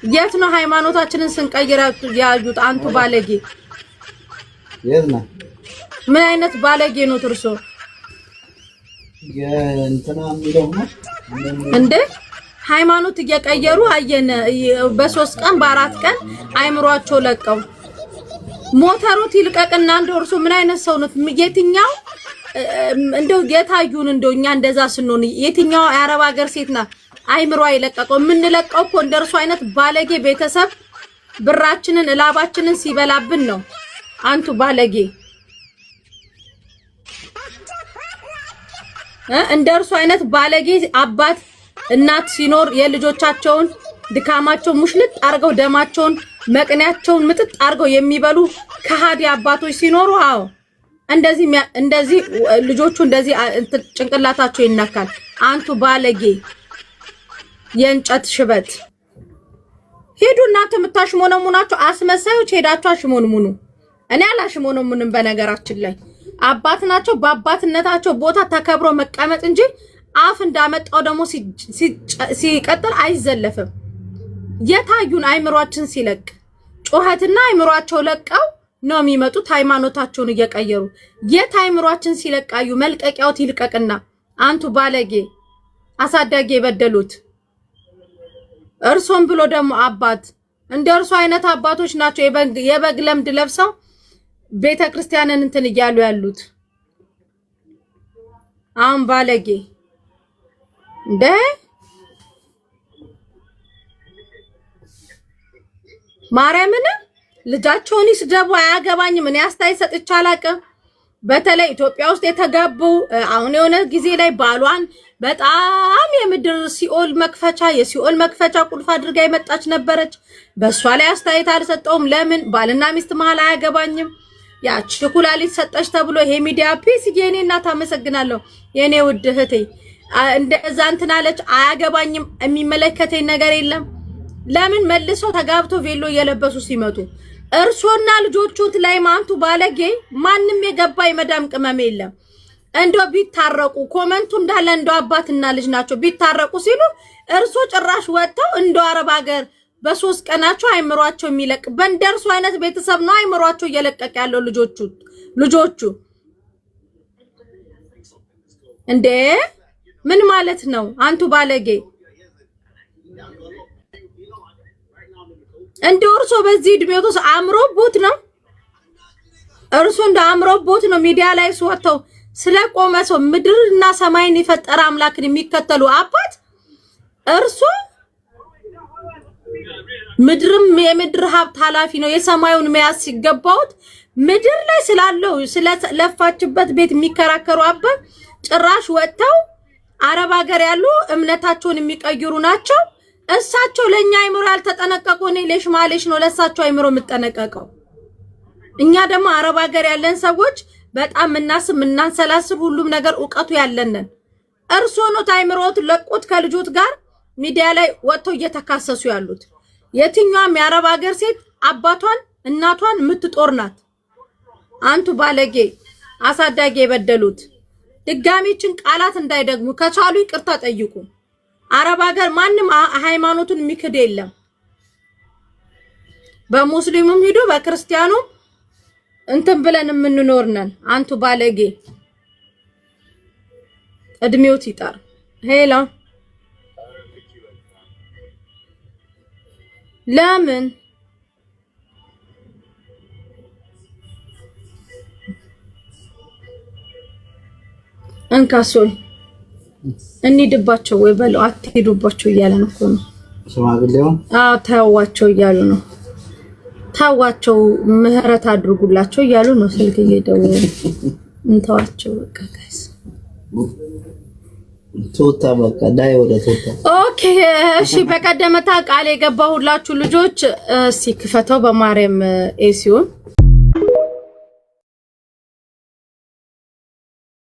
የት ነው ሃይማኖታችንን ስንቀይር ያዩት? አንቱ ባለጌ የዝና ምን አይነት ባለጌ ነው ትርሶ? የእንትና የሚለው ነው እንዴ? ሃይማኖት እየቀየሩ አየን። በ3 ቀን በ4 ቀን አይምሯቸው ለቀው ሞተሩት ይልቀቅና እንደው እርሱ ምን አይነት ሰው ነው? የትኛው እንደው የታዩን እንደው እኛ እንደዛ ስንሆን የትኛው የአረብ ሀገር ሴትና አይምሯ ይለቀቀው? የምንለቀው እኮ እንደርሱ አይነት ባለጌ ቤተሰብ ብራችንን እላባችንን ሲበላብን ነው። አንቱ ባለጌ እንደርሱ አይነት ባለጌ አባት እናት ሲኖር የልጆቻቸውን ድካማቸው ሙሽልጥ አርገው ደማቸውን መቅኔያቸውን ምጥጥ አርገው የሚበሉ ከሃዲ አባቶች ሲኖሩ አዎ እንደዚህ ልጆቹ እንደዚህ ጭንቅላታቸው ይነካል። አንቱ ባለጌ የእንጨት ሽበት ሄዱ። እናንተ የምታሽሞነሙናቸው አስመሳዮች ሄዳችሁ አሽሞንሙኑ። እኔ አላሽሞነሙንም። በነገራችን ላይ አባት ናቸው። በአባትነታቸው ቦታ ተከብሮ መቀመጥ እንጂ አፍ እንዳመጣው ደግሞ ሲቀጥል አይዘለፍም። የታዩን አይምሯችን ሲለቅ ጮህትና አይምሯቸው ለቀው ነው የሚመጡት ሃይማኖታቸውን እየቀየሩ። የታይምሯችን ሲለቃዩ መልቀቂያው ይልቀቅና አንቱ ባለጌ አሳዳጊ የበደሉት እርሶም ብሎ ደግሞ አባት እንደርሱ አይነት አባቶች ናቸው የበግ ለምድ ለብሰው ቤተክርስቲያንን እንትን እያሉ ያሉት። አሁን ባለጌ እንደ ማርያምን ልጃቸውን ይስደቡ አያገባኝም። እኔ አስተያየት ሰጥቼ አላውቅም። በተለይ ኢትዮጵያ ውስጥ የተጋቡ አሁን የሆነ ጊዜ ላይ ባሏን በጣም የምድር ሲኦል መክፈቻ የሲኦል መክፈቻ ቁልፍ አድርጋ የመጣች ነበረች። በሷ ላይ አስተያየት አልሰጠውም። ለምን ባልና ሚስት መሃል አያገባኝም። ያቺ ኩላሊት ሰጠች ተብሎ ይሄ ሚዲያ ፒስ የኔ እናት አመሰግናለሁ የኔ ውድ እህቴ እንደዛ እንትን አለች። አያገባኝም። የሚመለከተኝ ነገር የለም። ለምን መልሶ ተጋብቶ ቬሎ እየለበሱ ሲመጡ እርሶና ልጆቹት ላይ ማንቱ ባለጌ ማንም የገባ የመዳም ቅመም የለም። እንደው ቢታረቁ ኮመንቱ እንዳለ እንደው አባትና ልጅ ናቸው ቢታረቁ ሲሉ እርሶ ጭራሽ ወጥተው እንደው አረብ ሀገር በ3 ቀናቸው አይምሯቸው የሚለቅ በእንደርሱ አይነት ቤተሰብ ነው አይምሯቸው እየለቀቀ ያለው ልጆቹ እንዴ ምን ማለት ነው? አንቱ ባለጌ እንደው እርሶ በዚህ እድሜው ተስ አምሮቦት ነው እርሶ እንደ አምሮቦት ነው ሚዲያ ላይ ወጥተው ስለቆመ ሰው ምድርና ሰማይን የፈጠረ አምላክን የሚከተሉ አባት እርሶ ምድርም የምድር ሀብት ኃላፊ ነው የሰማዩን መያዝ ሲገባውት ምድር ላይ ስላለው ስለለፋችበት ቤት የሚከራከሩ አባት ጭራሽ ወጥተው አረብ ሀገር ያሉ እምነታቸውን የሚቀይሩ ናቸው። እሳቸው ለኛ አይምሮ ያልተጠነቀቁ ነው ለሽማሌሽ ነው ለሳቸው አይምሮ የምትጠነቀቀው። እኛ ደግሞ አረብ ሀገር ያለን ሰዎች በጣም እናንሰላስብ ሁሉም ነገር ዕውቀቱ ያለንን እርሶ ነው ታይምሮት ለቁት ከልጆት ጋር ሚዲያ ላይ ወጥተው እየተካሰሱ ያሉት። የትኛውም የአረብ ሀገር ሴት አባቷን እናቷን የምትጦር ናት። አንቱ ባለጌ አሳዳጊ የበደሉት ድጋሚችን ቃላት እንዳይደግሙ ከቻሉ ይቅርታ ጠይቁ። አረብ ሀገር ማንም ሃይማኖቱን የሚክድ የለም። በሙስሊሙም ሄዶ በክርስቲያኑ እንትን ብለን የምንኖር ነን። አንቱ ባለጌ እድሜዎት ይጣር ሄላ ለምን እንካሶል እንሂድባቸው ወይ በለው አትሄዱባቸው እያለ ነው እኮ ነው ሽማግሌው። አዎ ታዋቸው እያሉ ነው። ታዋቸው ምህረት አድርጉላቸው እያሉ ነው። ስልክ እየደወሉ እንተዋቸው በቃ ጋይስ ቶታ በቃ ዳይ ወደ ቶታ ኦኬ እሺ። በቀደመታ ቃል የገባሁላችሁ ልጆች እስቲ ክፈተው በማርያም ኤሲዮን